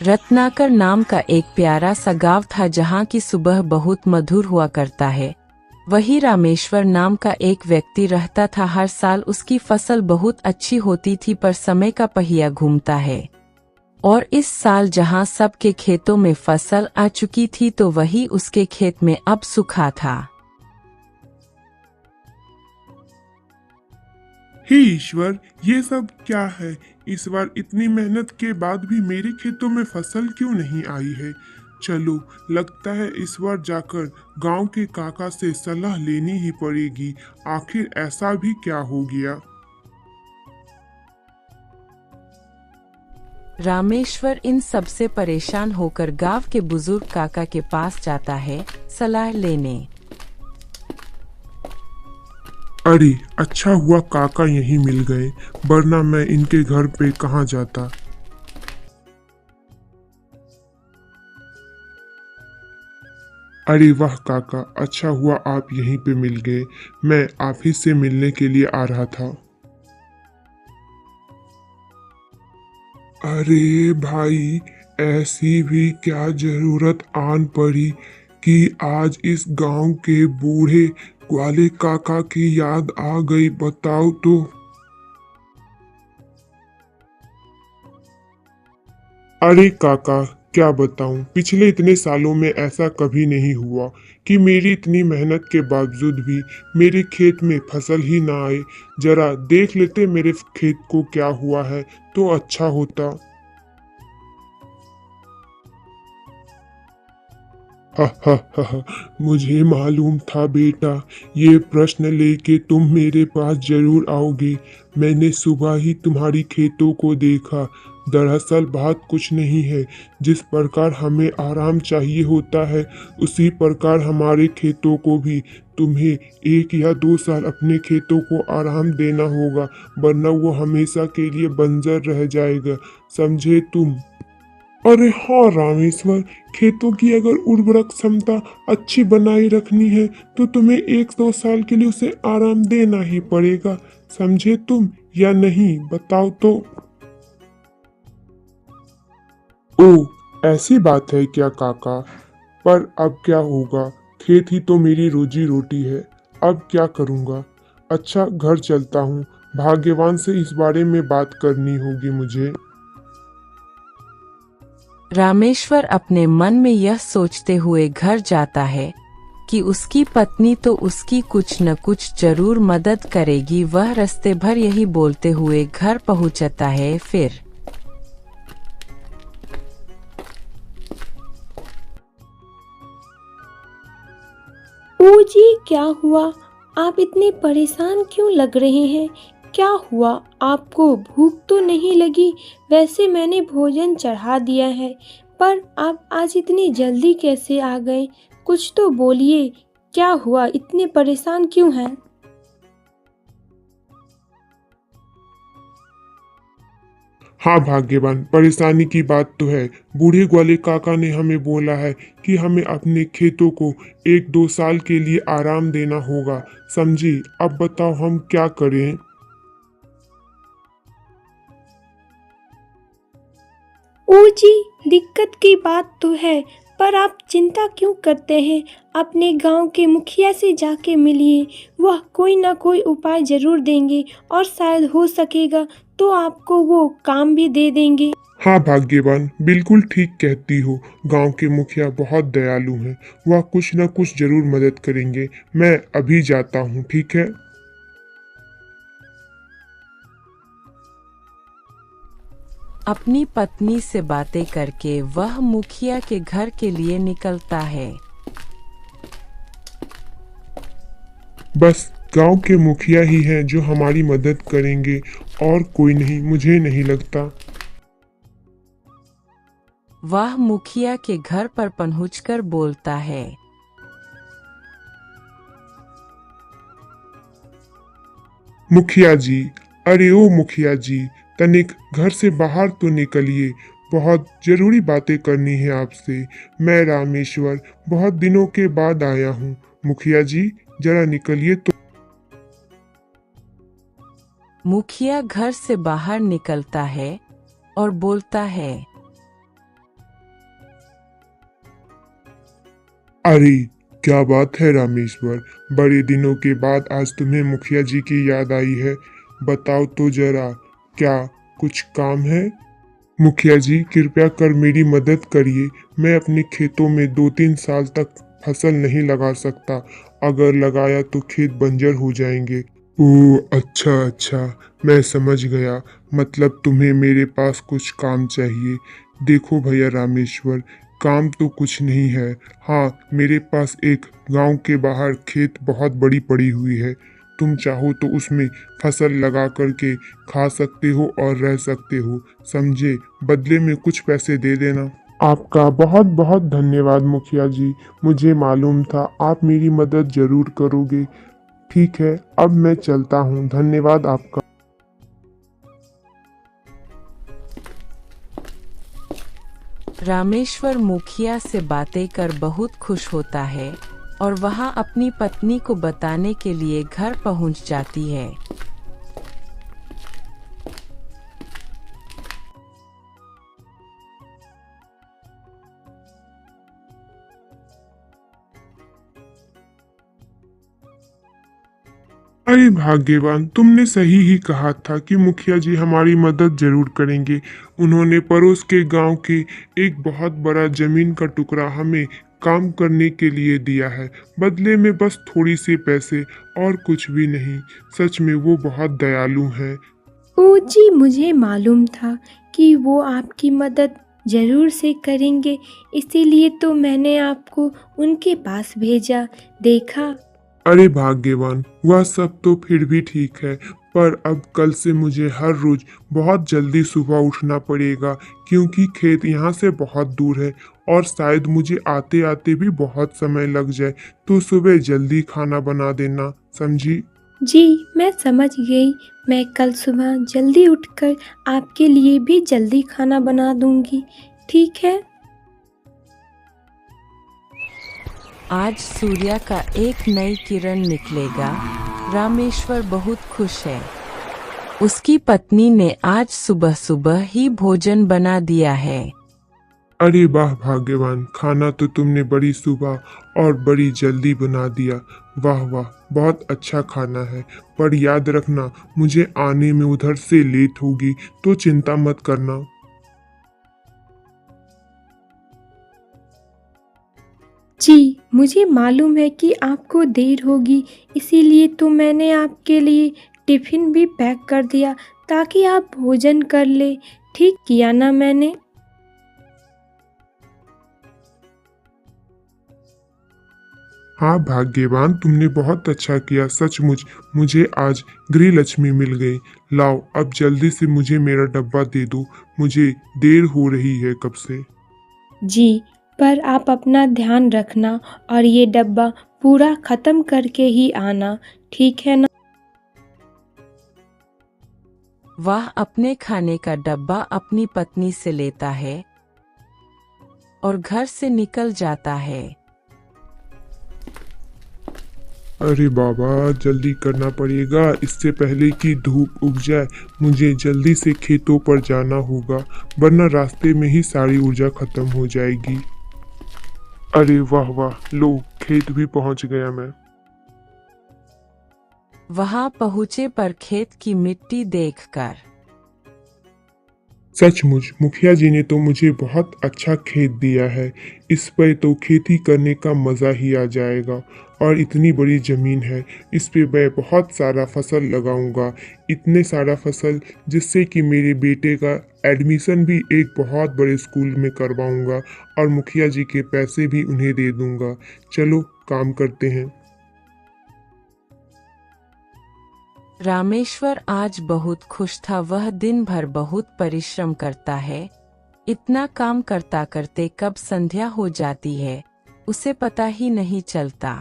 रत्नाकर नाम का एक प्यारा सा गांव था जहां की सुबह बहुत मधुर हुआ करता है। वही रामेश्वर नाम का एक व्यक्ति रहता था। हर साल उसकी फसल बहुत अच्छी होती थी, पर समय का पहिया घूमता है और इस साल जहां सबके खेतों में फसल आ चुकी थी तो वही उसके खेत में अब सूखा था। हे ईश्वर, ये सब क्या है? इस बार इतनी मेहनत के बाद भी मेरे खेतों में फसल क्यों नहीं आई है? चलो, लगता है इस बार जाकर गांव के काका से सलाह लेनी ही पड़ेगी। आखिर ऐसा भी क्या हो गया? रामेश्वर इन सब से परेशान होकर गांव के बुजुर्ग काका के पास जाता है सलाह लेने। अरे, अच्छा हुआ काका यहीं मिल गए, वरना मैं इनके घर पे कहाँ जाता। अरे वाह काका, अच्छा हुआ आप यहीं पे मिल गए। मैं आप ही से मिलने के लिए आ रहा था। अरे भाई, ऐसी भी क्या जरूरत आन पड़ी कि आज इस गांव के बूढ़े ग्वाले काका की याद आ गई, बताओ तो। अरे काका, क्या बताऊं, पिछले इतने सालों में ऐसा कभी नहीं हुआ कि मेरी इतनी मेहनत के बावजूद भी मेरे खेत में फसल ही ना आए। जरा देख लेते मेरे खेत को क्या हुआ है तो अच्छा होता। हा हा हा हा, मुझे मालूम था बेटा, ये प्रश्न लेके तुम मेरे पास जरूर आओगे। मैंने सुबह ही तुम्हारी खेतों को देखा। दरअसल बात कुछ नहीं है, जिस प्रकार हमें आराम चाहिए होता है उसी प्रकार हमारे खेतों को भी तुम्हें 1 या 2 साल अपने खेतों को आराम देना होगा, वरना वो हमेशा के लिए बंजर रह जाएगा, समझे तुम? अरे हाँ रामेश्वर, खेतों की अगर उर्वरक क्षमता अच्छी बनाए रखनी है तो तुम्हें 1-2 साल के लिए उसे आराम देना ही पड़ेगा, समझे तुम या नहीं, बताओ तो। ओ, ऐसी बात है क्या काका? पर अब क्या होगा? खेत ही तो मेरी रोजी रोटी है, अब क्या करूँगा? अच्छा, घर चलता हूँ, भाग्यवान से इस बारे में बात करनी होगी मुझे। रामेश्वर अपने मन में यह सोचते हुए घर जाता है कि उसकी पत्नी तो उसकी कुछ न कुछ जरूर मदद करेगी। वह रास्ते भर यही बोलते हुए घर पहुंचता है। फिर ओ जी, क्या हुआ? आप इतने परेशान क्यों लग रहे हैं? क्या हुआ? आपको भूख तो नहीं लगी? वैसे मैंने भोजन चढ़ा दिया है, पर आप आज इतनी जल्दी कैसे आ गए? कुछ तो बोलिए, क्या हुआ? इतने परेशान क्यों हैं? हाँ भाग्यवान, परेशानी की बात तो है। बूढ़े ग्वाले काका ने हमें बोला है कि हमें अपने खेतों को 1-2 साल के लिए आराम देना होगा, समझी? अब बताओ हम क्या करें? ओ जी, दिक्कत की बात तो है, पर आप चिंता क्यों करते हैं? अपने गांव के मुखिया से जाके मिलिए, वह कोई ना कोई उपाय जरूर देंगे और शायद हो सकेगा तो आपको वो काम भी दे देंगे। हाँ भाग्यवान, बिल्कुल ठीक कहती हो। गांव के मुखिया बहुत दयालु हैं, वह कुछ न कुछ जरूर मदद करेंगे। मैं अभी जाता हूँ, ठीक है? अपनी पत्नी से बातें करके वह मुखिया के घर के लिए निकलता है। बस गांव के मुखिया ही हैं जो हमारी मदद करेंगे, और कोई नहीं, मुझे नहीं लगता। वह मुखिया के घर पर पहुंचकर बोलता है। मुखिया जी, अरे ओ मुखिया जी, तनिक घर से बाहर तो निकलिए, बहुत जरूरी बातें करनी है आपसे। मैं रामेश्वर बहुत दिनों के बाद आया हूँ। मुखिया जी, जरा निकलिए तो। मुखिया घर से बाहर निकलता है और बोलता है। अरे क्या बात है रामेश्वर, बड़े दिनों के बाद आज तुम्हें मुखिया जी की याद आई है। बताओ तो जरा, क्या कुछ काम है? मुखिया जी कृपया कर मेरी मदद करिए। मैं अपने खेतों में 2-3 साल तक फसल नहीं लगा सकता। अगर लगाया तो खेत बंजर हो जाएंगे। ओह अच्छा अच्छा, मैं समझ गया। मतलब तुम्हें मेरे पास कुछ काम चाहिए। देखो भैया रामेश्वर, काम तो कुछ नहीं है। हाँ, मेरे पास एक गांव के बाहर खेत बहुत बड़ी पड़ी हुई है। तुम चाहो तो उसमें फसल लगा करके खा सकते हो और रह सकते हो, समझे? बदले में कुछ पैसे दे देना। आपका बहुत बहुत धन्यवाद मुखिया जी। मुझे मालूम था आप मेरी मदद जरूर करोगे। ठीक है, अब मैं चलता हूँ। धन्यवाद आपका। रामेश्वर मुखिया से बातें कर बहुत खुश होता है और वहां अपनी पत्नी को बताने के लिए घर पहुंच जाती है। अरे भाग्यवान, तुमने सही ही कहा था कि मुखिया जी हमारी मदद जरूर करेंगे। उन्होंने पड़ोस के गांव के एक बहुत बड़ा जमीन का टुकड़ा हमें काम करने के लिए दिया है। बदले में बस थोड़ी सी पैसे, और कुछ भी नहीं। सच में वो बहुत दयालु हैं। ओ जी, मुझे मालूम था कि वो आपकी मदद ज़रूर से करेंगे, इसीलिए तो मैंने आपको उनके पास भेजा। देखा। अरे भाग्यवान, वह सब तो फिर भी ठीक है, पर अब कल से मुझे हर रोज बहुत जल्दी सुबह उठना पड़ेगा, क्योंकि खेत यहाँ से बहुत दूर है और शायद मुझे आते आते भी बहुत समय लग जाए। तो सुबह जल्दी खाना बना देना, समझी? जी, मैं समझ गई। मैं कल सुबह जल्दी उठकर आपके लिए भी जल्दी खाना बना दूंगी। ठीक है। आज सूर्य का एक नई किरण निकलेगा। रामेश्वर बहुत खुश है। उसकी पत्नी ने आज सुबह सुबह ही भोजन बना दिया है। अरे वाह भाग्यवान, खाना तो तुमने बड़ी सुबह और बड़ी जल्दी बना दिया। वाह वाह, बहुत अच्छा खाना है। पर याद रखना, मुझे आने में उधर से लेट होगी, तो चिंता मत करना। जी, मुझे मालूम है कि आपको देर होगी, इसीलिए तो मैंने आपके लिए टिफ़िन भी पैक कर दिया ताकि आप भोजन कर ले। ठीक किया ना मैंने? हाँ भाग्यवान, तुमने बहुत अच्छा किया। सचमुच मुझे आज गृह लक्ष्मी मिल गई। लाओ, अब जल्दी से मुझे मेरा डब्बा दे दो। मुझे देर हो रही है कब से। जी, पर आप अपना ध्यान रखना और ये डब्बा पूरा ख़त्म करके ही आना, ठीक है ना? वह अपने खाने का डब्बा अपनी पत्नी से लेता है और घर से निकल जाता है। अरे बाबा, जल्दी करना पड़ेगा, इससे पहले कि धूप उग जाए। मुझे जल्दी से खेतों पर जाना होगा, वरना रास्ते में ही सारी ऊर्जा खत्म हो जाएगी। अरे वाह वाह, लो खेत भी पहुंच गया मैं। वहां पहुंचे पर खेत की मिट्टी देखकर सचमुच मुखिया जी ने तो मुझे बहुत अच्छा खेत दिया है। इस पर तो खेती करने का मज़ा ही आ जाएगा। और इतनी बड़ी ज़मीन है, इस पे मैं बहुत सारा फसल लगाऊंगा। इतने सारा फसल जिससे कि मेरे बेटे का एडमिशन भी एक बहुत बड़े स्कूल में करवाऊंगा और मुखिया जी के पैसे भी उन्हें दे दूंगा। चलो काम करते हैं। रामेश्वर आज बहुत खुश था। वह दिन भर बहुत परिश्रम करता है। इतना काम करता करते कब संध्या हो जाती है, उसे पता ही नहीं चलता।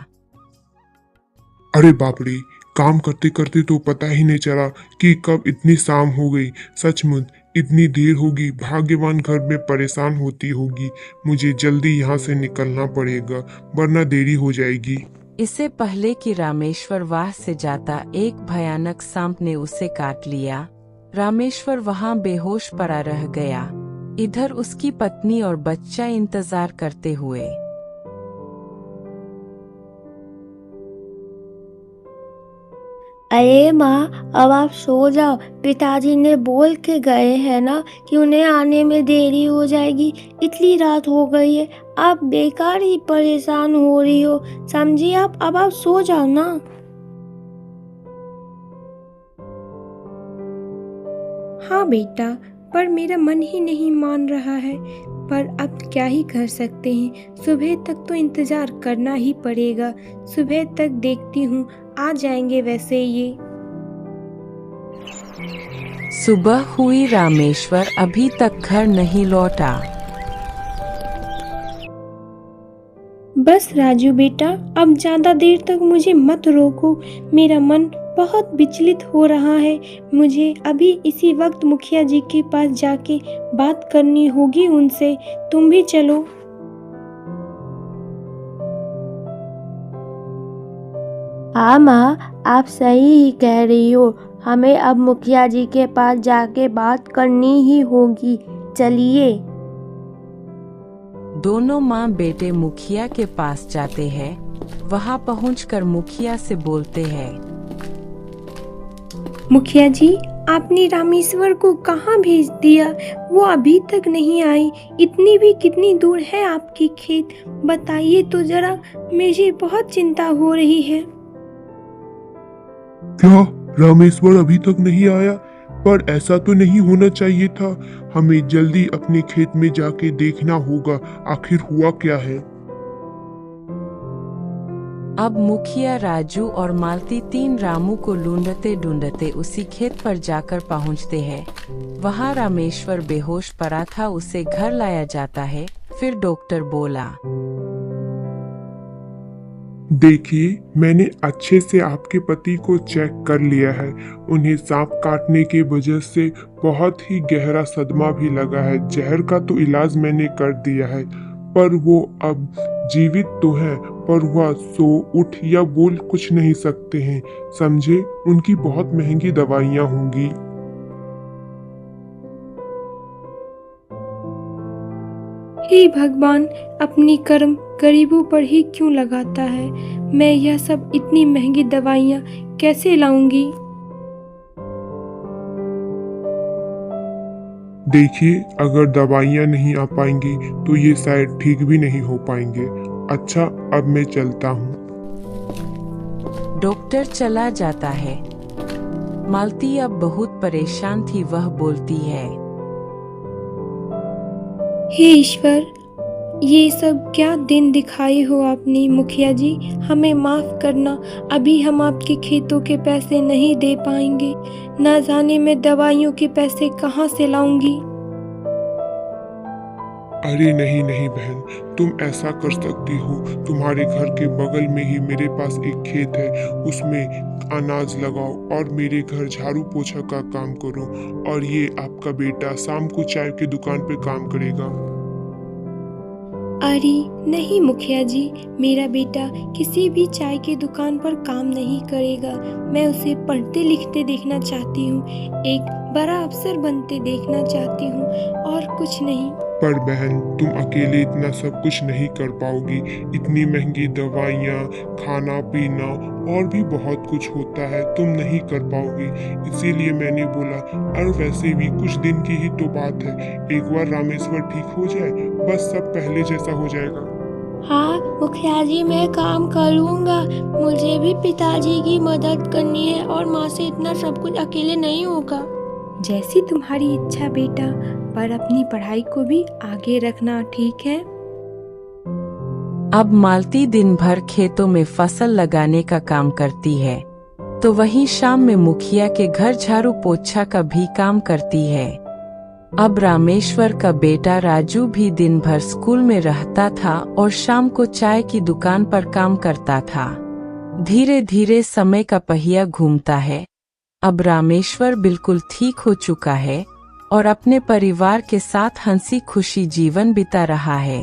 अरे बाप रे, काम करते करते तो पता ही नहीं चला कि कब इतनी शाम हो गई। सचमुच इतनी देर होगी। भाग्यवान घर में परेशान होती होगी। मुझे जल्दी यहाँ से निकलना पड़ेगा, वरना देरी हो जाएगी। इससे पहले कि रामेश्वर वहां से जाता, एक भयानक सांप ने उसे काट लिया। रामेश्वर वहां बेहोश पड़ा रह गया। इधर उसकी पत्नी और बच्चा इंतजार करते हुए। अरे माँ, अब आप सो जाओ। पिताजी ने बोल के गए हैं ना कि उन्हें आने में देरी हो जाएगी। इतनी रात हो गई है, आप बेकार ही परेशान हो रही हो। समझी आप? अब आप सो जाओ ना। हाँ बेटा, पर मेरा मन ही नहीं मान रहा है। पर अब क्या ही कर सकते हैं, सुबह तक तो इंतजार करना ही पड़ेगा। सुबह तक देखती हूँ, आ जाएंगे वैसे ये। सुबह हुई, रामेश्वर अभी तक घर नहीं लौटा। बस राजू बेटा, अब ज्यादा देर तक मुझे मत रोको। मेरा मन बहुत विचलित हो रहा है। मुझे अभी इसी वक्त मुखिया जी के पास जाके बात करनी होगी उनसे। तुम भी चलो। हाँ माँ, आप सही ही कह रही हो। हमें अब मुखिया जी के पास जाके बात करनी ही होगी। चलिए। दोनों माँ बेटे मुखिया के पास जाते हैं। वहां पहुंचकर मुखिया से बोलते हैं। मुखिया जी, आपने रामेश्वर को कहाँ भेज दिया? वो अभी तक नहीं आई। इतनी भी कितनी दूर है आपकी खेत? बताइए तो जरा, मुझे बहुत चिंता हो रही है। क्या रामेश्वर अभी तक नहीं आया? पर ऐसा तो नहीं होना चाहिए था। हमें जल्दी अपने खेत में जाके देखना होगा आखिर हुआ क्या है। अब मुखिया राजू और मालती तीन रामू को ढूंढते ढूंढते उसी खेत पर जाकर पहुंचते हैं। वहां रामेश्वर बेहोश पड़ा था, उसे घर लाया जाता है। फिर डॉक्टर बोला, देखिए, मैंने अच्छे से आपके पति को चेक कर लिया है। उन्हें सांप काटने की वजह से बहुत ही गहरा सदमा भी लगा है। जहर का तो इलाज मैंने कर दिया है, पर वो अब जीवित तो हैं, पर वह सो उठ या बोल कुछ नहीं सकते हैं। समझे? उनकी बहुत महंगी दवाइयाँ होंगी। हे भगवान, अपनी कर्म गरीबों पर ही क्यों लगाता है? मैं यह सब इतनी महंगी दवाइयाँ कैसे लाऊंगी? देखिए, अगर दवाइयाँ नहीं आ पाएंगी तो ये शायद ठीक भी नहीं हो पाएंगे। अच्छा, अब मैं चलता हूँ। डॉक्टर चला जाता है। मालती अब बहुत परेशान थी। वह बोलती है, हे ईश्वर, ये सब क्या दिन दिखाई हो आपने। मुखिया जी, हमें माफ करना। अभी हम आपके खेतों के पैसे नहीं दे पाएंगे। ना जाने मैं दवाइयों के पैसे कहाँ से लाऊंगी। अरे नहीं नहीं बहन, तुम ऐसा कर सकती हो। तुम्हारे घर के बगल में ही मेरे पास एक खेत है, उसमें अनाज लगाओ और मेरे घर झाड़ू पोछा का काम करो। और ये आपका बेटा शाम को चाय की दुकान पे काम करेगा। अरे नहीं मुखिया जी, मेरा बेटा किसी भी चाय की दुकान पर काम नहीं करेगा। मैं उसे पढ़ते लिखते देखना चाहती हूँ, एक बड़ा अफसर बनते देखना चाहती हूँ, और कुछ नहीं। पर बहन, तुम अकेले इतना सब कुछ नहीं कर पाओगी। इतनी महंगी दवाइयाँ, खाना पीना और भी बहुत कुछ होता है, तुम नहीं कर पाओगी। इसीलिए मैंने बोला। और वैसे भी कुछ दिन की ही तो बात है। एक बार रामेश्वर ठीक हो जाए, बस सब पहले जैसा हो जाएगा। हाँ मुखिया जी, मैं काम करूँगा। मुझे भी पिताजी की मदद करनी है और माँ से इतना सब कुछ अकेले नहीं होगा। जैसी तुम्हारी इच्छा बेटा, पर अपनी पढ़ाई को भी आगे रखना, ठीक है? अब मालती दिन भर खेतों में फसल लगाने का काम करती है, तो वहीं शाम में मुखिया के घर झाड़ू पोछा का भी काम करती है। अब रामेश्वर का बेटा राजू भी दिन भर स्कूल में रहता था और शाम को चाय की दुकान पर काम करता था। धीरे धीरे समय का पहिया घूमता है। अब रामेश्वर बिल्कुल ठीक हो चुका है और अपने परिवार के साथ हंसी खुशी जीवन बिता रहा है।